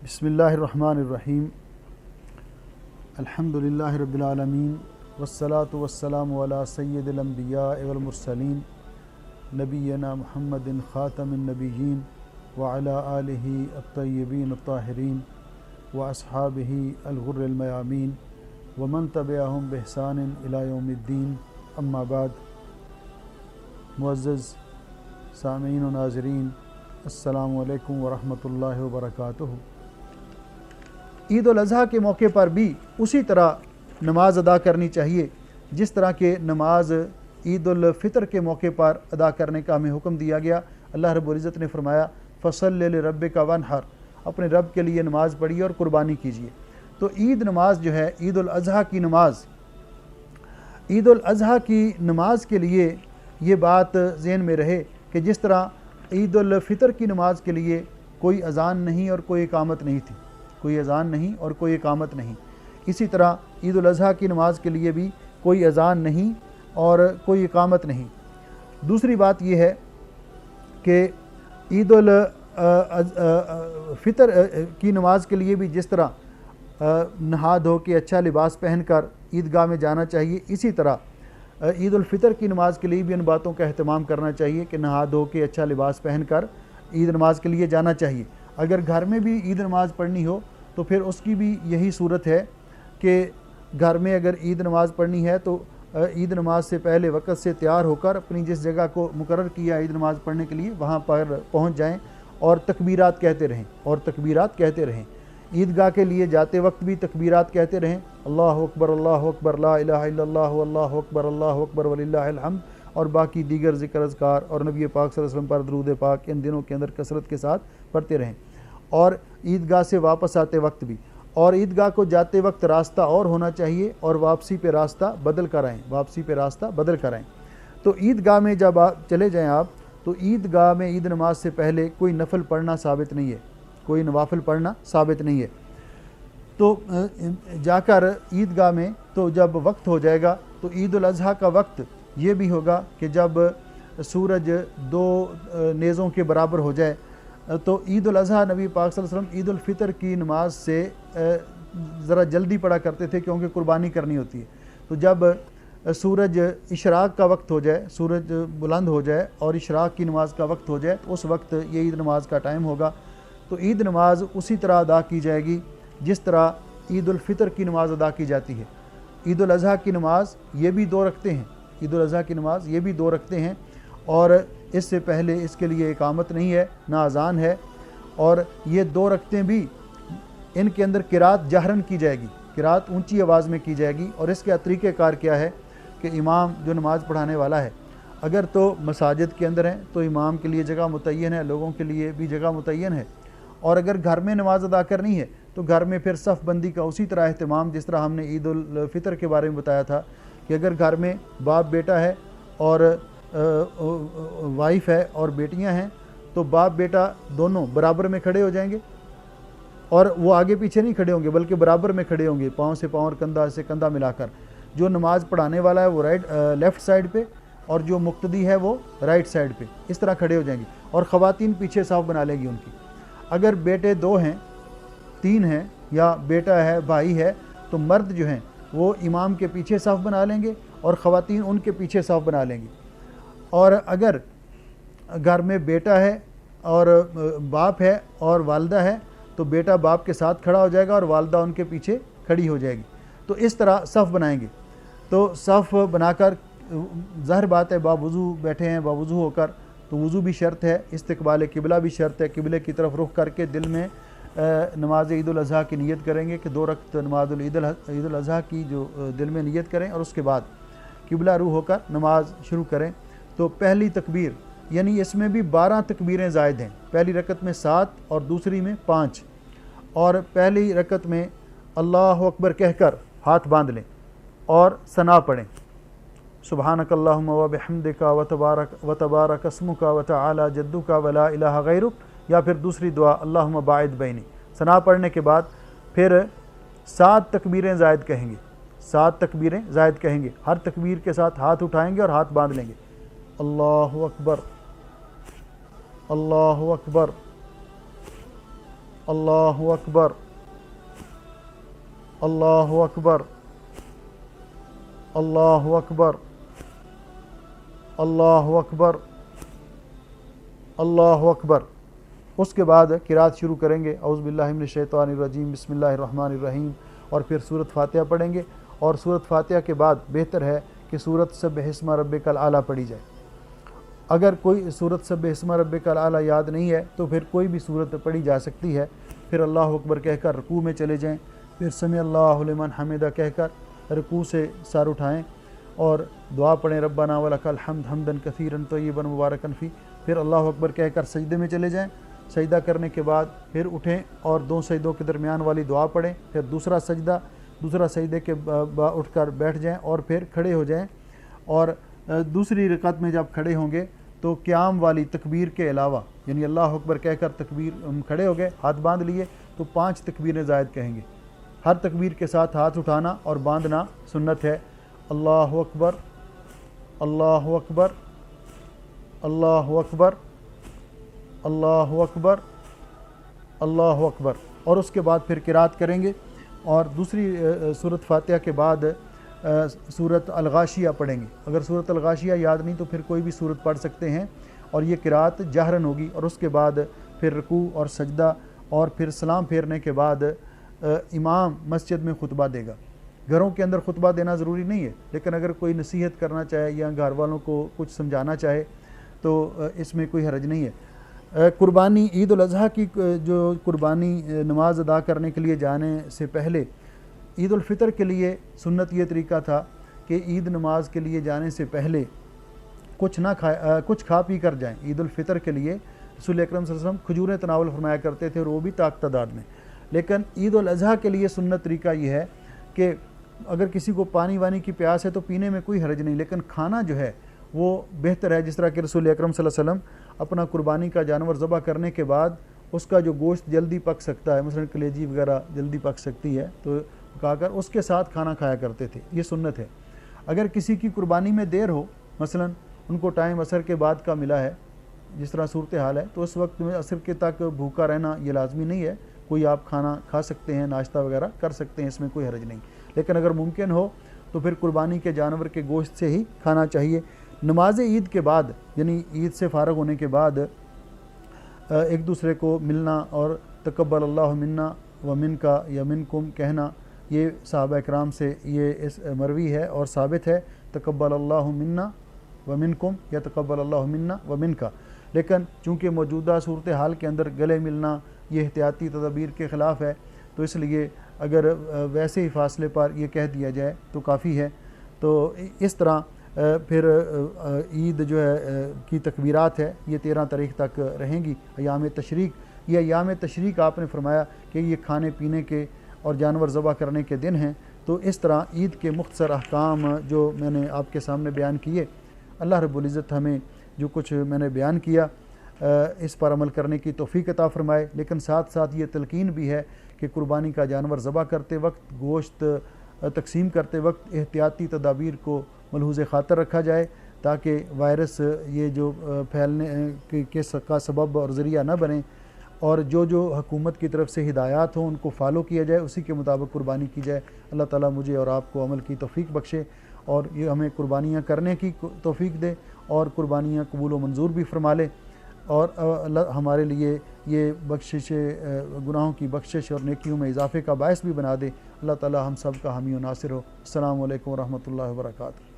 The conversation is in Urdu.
بسم اللہ الرحمن الرحیم الحمد للہ رب العالمین والصلاة والسلام علی سید الانبیاء والمرسلین نبینا محمد خاتم النبیین وعلی آلہ الطیبین الطاہرین واصحابہ الغر المیامین ومن تبعہم بإحسان الی یوم الدین. اما بعد، معزز سامعین و ناظرین، السلام علیکم ورحمۃ اللہ وبرکاتہ. عید الاضحیٰ کے موقع پر بھی اسی طرح نماز ادا کرنی چاہیے جس طرح کہ نماز عید الفطر کے موقع پر ادا کرنے کا ہمیں حکم دیا گیا. اللہ رب العزت نے فرمایا فصل لربک وانحر، اپنے رب کے لیے نماز پڑھیے اور قربانی کیجیے. تو عید نماز جو ہے، عید الاضحیٰ کی نماز، عید الاضحیٰ کی نماز کے لیے یہ بات ذہن میں رہے کہ جس طرح عید الفطر کی نماز کے لیے کوئی اذان نہیں اور کوئی اقامت نہیں تھی، کوئی اذان نہیں اور کوئی اقامت نہیں، اسی طرح عید الاضحیٰ کی نماز کے لیے بھی کوئی اذان نہیں اور کوئی اقامت نہیں. دوسری بات یہ ہے کہ عید الفطر کی نماز کے لیے بھی جس طرح نہا دھو کے اچھا لباس پہن کر عیدگاہ میں جانا چاہیے، اسی طرح عید الفطر کی نماز کے لیے بھی ان باتوں کا اہتمام کرنا چاہیے کہ نہا دھو کے اچھا لباس پہن کر عید نماز کے لیے جانا چاہیے. اگر گھر میں بھی عید نماز پڑھنی ہو تو پھر اس کی بھی یہی صورت ہے کہ گھر میں اگر عید نماز پڑھنی ہے تو عید نماز سے پہلے وقت سے تیار ہو کر اپنی جس جگہ کو مقرر کیا عید نماز پڑھنے کے لیے وہاں پر پہنچ جائیں اور تکبیرات کہتے رہیں. عیدگاہ کے لیے جاتے وقت بھی تکبیرات کہتے رہیں، اللہ اکبر لا الہ الا اللہ اللہ اکبر وللہ الحمد، اور باقی دیگر ذکر اذکار اور نبی پاک صلی اللہ علیہ وسلم پر درود پاک ان دنوں کے اندر کثرت کے ساتھ پڑھتے رہیں. اور عیدگاہ سے واپس آتے وقت بھی، اور عیدگاہ کو جاتے وقت راستہ اور ہونا چاہیے اور واپسی پہ راستہ بدل کر آئیں. تو عیدگاہ میں جب چلے جائیں آپ تو عیدگاہ میں عید نماز سے پہلے کوئی نفل پڑھنا ثابت نہیں ہے، کوئی نوافل پڑھنا ثابت نہیں ہے. تو جا کر عیدگاہ میں تو جب وقت ہو جائے گا تو عید الاضحیٰ کا وقت یہ بھی ہوگا کہ جب سورج 2 نیزوں کے برابر ہو جائے. تو عید الاضحیٰ نبی پاک صلی اللہ علیہ وسلم عید الفطر کی نماز سے ذرا جلدی پڑھا کرتے تھے کیونکہ قربانی کرنی ہوتی ہے. تو جب سورج اشراق کا وقت ہو جائے، سورج بلند ہو جائے اور اشراق کی نماز کا وقت ہو جائے تو اس وقت یہ عید نماز کا ٹائم ہوگا. تو عید نماز اسی طرح ادا کی جائے گی جس طرح عید الفطر کی نماز ادا کی جاتی ہے. عید الاضحیٰ کی نماز یہ بھی 2 رکھتے ہیں، عید الاضحیٰ کی نماز یہ بھی 2 رکھتے ہیں، اور اس سے پہلے اس کے لیے اقامت نہیں ہے، نہ اذان ہے. اور یہ 2 رکعتیں بھی ان کے اندر قرات جہرن کی جائے گی، قرات اونچی آواز میں کی جائے گی. اور اس کا طریقہ کار کیا ہے کہ امام جو نماز پڑھانے والا ہے اگر تو مساجد کے اندر ہیں تو امام کے لیے جگہ متعین ہے، لوگوں کے لیے بھی جگہ متعین ہے. اور اگر گھر میں نماز ادا کرنی ہے تو گھر میں پھر صف بندی کا اسی طرح اہتمام جس طرح ہم نے عید الفطر کے بارے میں بتایا تھا کہ اگر گھر میں باپ بیٹا ہے اور وائف ہے اور بیٹیاں ہیں تو باپ بیٹا دونوں برابر میں کھڑے ہو جائیں گے، اور وہ آگے پیچھے نہیں کھڑے ہوں گے بلکہ برابر میں کھڑے ہوں گے، پاؤں سے پاؤں اور کندھا سے کندھا ملا کر. جو نماز پڑھانے والا ہے وہ لیفٹ سائڈ پہ اور جو مقتدی ہے وہ رائٹ سائڈ پہ، اس طرح کھڑے ہو جائیں گے. اور خواتین پیچھے صف بنا لیں گی ان کی. اگر بیٹے 2 ہیں، 3 ہیں، یا بیٹا ہے، بھائی ہے، تو مرد جو ہیں وہ امام کے پیچھے صف بنا لیں گے اور خواتین ان کے پیچھے صف بنا لیں گی. اور اگر گھر میں بیٹا ہے اور باپ ہے اور والدہ ہے تو بیٹا باپ کے ساتھ کھڑا ہو جائے گا اور والدہ ان کے پیچھے کھڑی ہو جائے گی. تو اس طرح صف بنائیں گے. تو صف بنا کر ظاہر بات ہے باوضو بیٹھے ہیں، باوضو ہو کر، تو وضو بھی شرط ہے، استقبال قبلہ بھی شرط ہے، قبلے کی طرف رخ کر کے دل میں نماز عید الاضحیٰ کی نیت کریں گے کہ 2 رکعت نماز عید الاضحیٰ کی جو دل میں نیت کریں، اور اس کے بعد قبلہ رو ہو کر نماز شروع کریں. تو پہلی تکبیر یعنی اس میں بھی 12 تکبیریں زائد ہیں. پہلی رکعت میں 7 اور دوسری میں 5. اور پہلی رکعت میں اللہ اکبر کہہ کر ہاتھ باندھ لیں اور ثنا پڑھیں، سبحانک اللہم و بحمدک وتبارک اسمک وتعالی جدک ولا الہ غیرک، یا پھر دوسری دعا اللہم باعد بینی. ثنا پڑھنے کے بعد پھر 7 تکبیریں زائد کہیں گے، 7 تکبیریں زائد کہیں گے. ہر تکبیر کے ساتھ ہاتھ اٹھائیں گے اور ہاتھ باندھ لیں گے. اللہ اکبر، اللہ اکبر، اللہ اکبر اللہ اکبر اللہ اکبر اللہ اکبر اللہ اکبر۔ اس کے بعد قرات شروع کریں گے، اعوذ باللہ من الشیطان الرجیم، بسم اللہ الرحمن الرحیم، اور پھر سورۃ فاتحہ پڑھیں گے۔ اور سورۃ فاتحہ کے بعد بہتر ہے کہ سورۃ سبح اسم ربک الاعلیٰ پڑھی جائے۔ اگر کوئی سورۃ سبح اسم ربک الاعلیٰ یاد نہیں ہے تو پھر کوئی بھی سورت پڑھی جا سکتی ہے۔ پھر اللہ اکبر کہہ کر رکوع میں چلے جائیں، پھر سمع اللہ لمن حمدہ کہہ کر رکوع سے سر اٹھائیں اور دعا پڑھیں، ربنا ولک الحمد حمدا کثیرا طیبا مبارکا فی۔ پھر اللہ اکبر کہہ کر سجدے میں چلے جائیں، سجدہ کرنے کے بعد پھر اٹھیں اور 2 سجدوں کے درمیان والی دعا پڑھیں، پھر دوسرا سجدے کے بعد اٹھ کر بیٹھ جائیں اور پھر کھڑے ہو جائیں۔ اور دوسری رکعت میں جب کھڑے ہوں گے تو قیام والی تکبیر کے علاوہ، یعنی اللہ اکبر کہہ کر تکبیر کھڑے ہو گئے، ہاتھ باندھ لیے تو 5 تکبیریں زائد کہیں گے۔ ہر تکبیر کے ساتھ ہاتھ اٹھانا اور باندھنا سنت ہے۔ اللہ اکبر اللہ اکبر اللہ اکبر اللہ اکبر اللہ اکبر۔ اور اس کے بعد پھر قرات کریں گے اور دوسری سورۃ فاتحہ کے بعد سورۃ الغاشیہ پڑھیں گے۔ اگر سورۃ الغاشیہ یاد نہیں تو پھر کوئی بھی سورت پڑھ سکتے ہیں، اور یہ قرات جہرن ہوگی۔ اور اس کے بعد پھر رکوع اور سجدہ، اور پھر سلام پھیرنے کے بعد امام مسجد میں خطبہ دے گا۔ گھروں کے اندر خطبہ دینا ضروری نہیں ہے، لیکن اگر کوئی نصیحت کرنا چاہے یا گھر والوں کو کچھ سمجھانا چاہے تو اس میں کوئی حرج نہیں ہے۔ قربانی عید الاضحیٰ کی جو قربانی نماز ادا کرنے کے لیے جانے سے پہلے، عید الفطر کے لیے سنت یہ طریقہ تھا کہ عید نماز کے لیے جانے سے پہلے کچھ کھا پی کر جائیں۔ عید الفطر کے لیے رسول اکرم صلی اللہ علیہ وسلم کھجوریں تناول فرمایا کرتے تھے، اور وہ بھی تعداد میں۔ لیکن عید الاضحیٰ کے لیے سنت طریقہ یہ ہے کہ اگر کسی کو پانی وانی کی پیاس ہے تو پینے میں کوئی حرج نہیں، لیکن کھانا جو ہے وہ بہتر ہے۔ جس طرح کہ رسول اکرم صلی اللہ علیہ وسلم اپنا قربانی کا جانور ذبح کرنے کے بعد اس کا جو گوشت جلدی پک سکتا ہے، مثلا کلیجی وغیرہ جلدی پک سکتی ہے، تو پکا کر اس کے ساتھ کھانا کھایا کرتے تھے، یہ سنت ہے۔ اگر کسی کی قربانی میں دیر ہو، مثلا ان کو ٹائم عصر کے بعد کا ملا ہے، جس طرح صورتحال ہے، تو اس وقت میں عصر کے تک بھوکا رہنا یہ لازمی نہیں ہے، کوئی آپ کھانا کھا سکتے ہیں، ناشتہ وغیرہ کر سکتے ہیں، اس میں کوئی حرج نہیں۔ لیکن اگر ممکن ہو تو پھر قربانی کے جانور کے گوشت سے ہی کھانا چاہیے۔ نماز عید کے بعد، یعنی عید سے فارغ ہونے کے بعد ایک دوسرے کو ملنا اور تقبل اللہ منا و منکا یا منکم کہنا، یہ صحابہ اکرام سے یہ اس مروی ہے اور ثابت ہے، تقبل اللہ منا و منکم یا تقبل اللہ منا و منکا۔ لیکن چونکہ موجودہ صورتحال کے اندر گلے ملنا یہ احتیاطی تدابیر کے خلاف ہے، تو اس لیے اگر ویسے ہی فاصلے پر یہ کہہ دیا جائے تو کافی ہے۔ تو اس طرح پھر عید جو ہے کی تکبیرات ہے یہ 13 تاریخ تک رہیں گی۔ ایام تشریق، یہ ایام تشریق آپ نے فرمایا کہ یہ کھانے پینے کے اور جانور ذبح کرنے کے دن ہیں۔ تو اس طرح عید کے مختصر احکام جو میں نے آپ کے سامنے بیان کیے، اللہ رب العزت ہمیں جو کچھ میں نے بیان کیا اس پر عمل کرنے کی توفیق عطا فرمائے۔ لیکن ساتھ ساتھ یہ تلقین بھی ہے کہ قربانی کا جانور ذبح کرتے وقت، گوشت تقسیم کرتے وقت احتیاطی تدابیر کو ملحوظ خاطر رکھا جائے، تاکہ وائرس یہ جو پھیلنے کے کا سبب اور ذریعہ نہ بنے، اور جو حکومت کی طرف سے ہدایات ہوں ان کو فالو کیا جائے، اسی کے مطابق قربانی کی جائے۔ اللہ تعالیٰ مجھے اور آپ کو عمل کی توفیق بخشے اور یہ ہمیں قربانیاں کرنے کی توفیق دے اور قربانیاں قبول و منظور بھی فرما لے، اور اللہ ہمارے لیے یہ بخشش، گناہوں کی بخشش اور نیکیوں میں اضافے کا باعث بھی بنا دے۔ اللہ تعالیٰ ہم سب کا حامی و ناصر ہو۔ السلام علیکم ورحمۃ اللہ وبرکاتہ۔